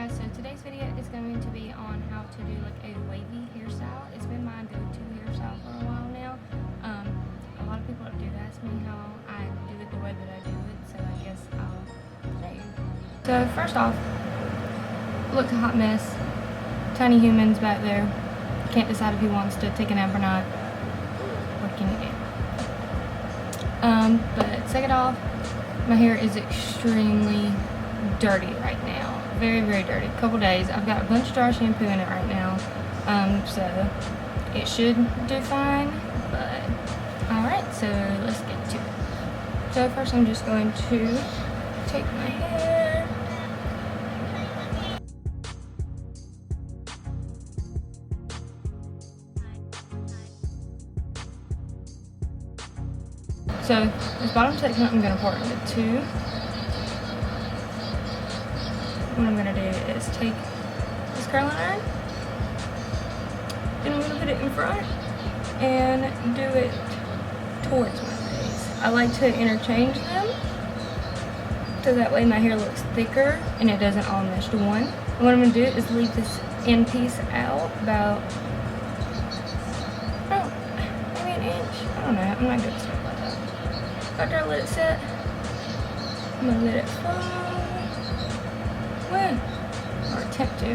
guys, so today's video is going to be on how to do like a wavy hairstyle. It's been my go-to hairstyle for a while now. A lot of people do ask me how I do it the way that I do it, so I guess I'll show you. So first off, look a hot mess. Tiny humans back there. Can't decide if he wants to take a nap or not. What can you do? But second off, my hair is extremely dirty right now. Very, very dirty. A couple days. I've got a bunch of dry shampoo in it right now. So it should do fine. But alright, so let's get to it. So first I'm just going to take my hair. So this bottom section I'm going to part into two. What I'm going to do is take this curling iron and I'm going to put it in front and do it towards my face. I like to interchange them so that way my hair looks thicker and it doesn't all mesh to one. And what I'm going to do is leave this end piece out about, maybe an inch. I don't know. I'm not good at stuff like that. After I let it set, I'm going to let it fall. Or attempt to.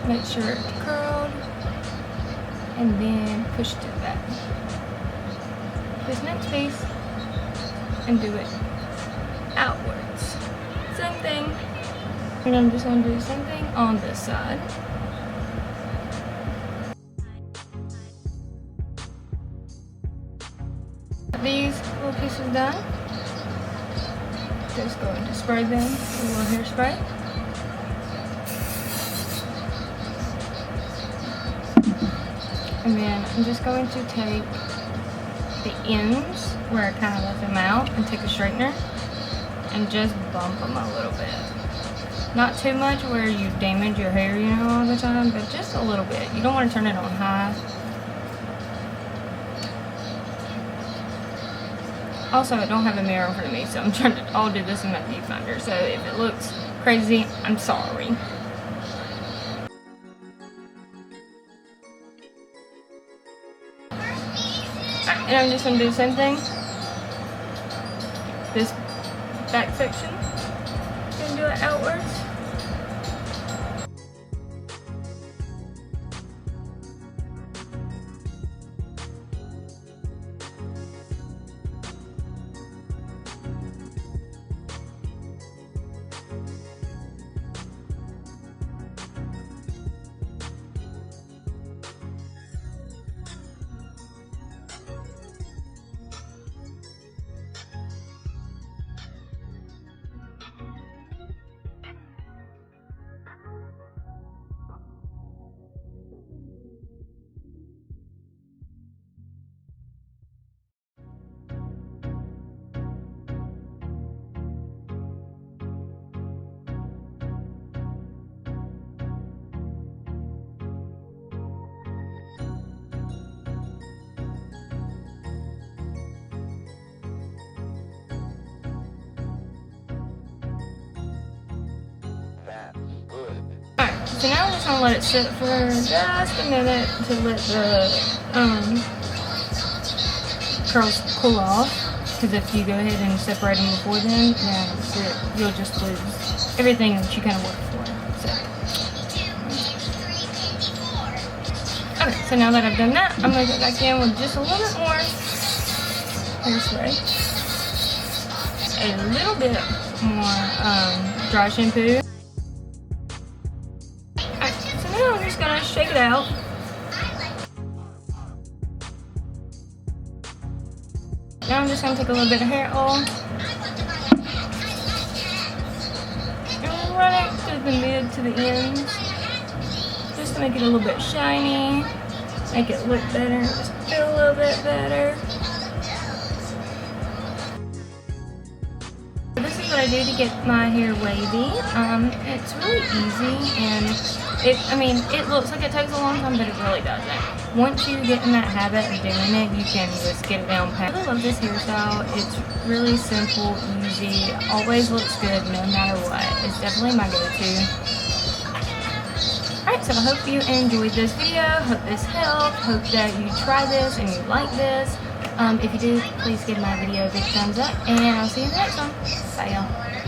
Make sure it's curled and then push it back. This next piece and do it outwards. Same thing. And I'm just going to do the same thing on this side. These little pieces done. Just going to spray them with a little hairspray. And then I'm just going to take the ends where I kind of left them out and take a straightener and just bump them a little bit. Not too much where you damage your hair, you know, all the time, but just a little bit. You don't want to turn it on high. Also, I don't have a mirror in front of me, so I'm trying to all do this in my viewfinder. So if it looks crazy, I'm sorry. And I'm just going to do the same thing. This back section. I'm going to do it outwards. So now I'm just going to let it sit for just a minute to let the curls cool off. Because if you go ahead and separate them before then you'll just lose everything that you kind of worked for. So. Okay, so now that I've done that, I'm going to go back in with just a little bit more hairspray. A little bit more dry shampoo. Now I'm just going to shake it out. Now I'm just going to take a little bit of hair oil and run it to the mid to the ends just to make it a little bit shiny, make it look better, just feel a little bit better. This is what I do to get my hair wavy. It's really easy and it looks like it takes a long time, but it really doesn't. once you get in that habit of doing it, you can just get it down pat. I really love this hairstyle. It's really simple, easy, always looks good no matter what. It's definitely my go-to. Alright, so I hope you enjoyed this video, hope this helped, hope that you try this and you like this. If you do, please give my video a big thumbs up, and I'll see you in the next one. Bye, y'all.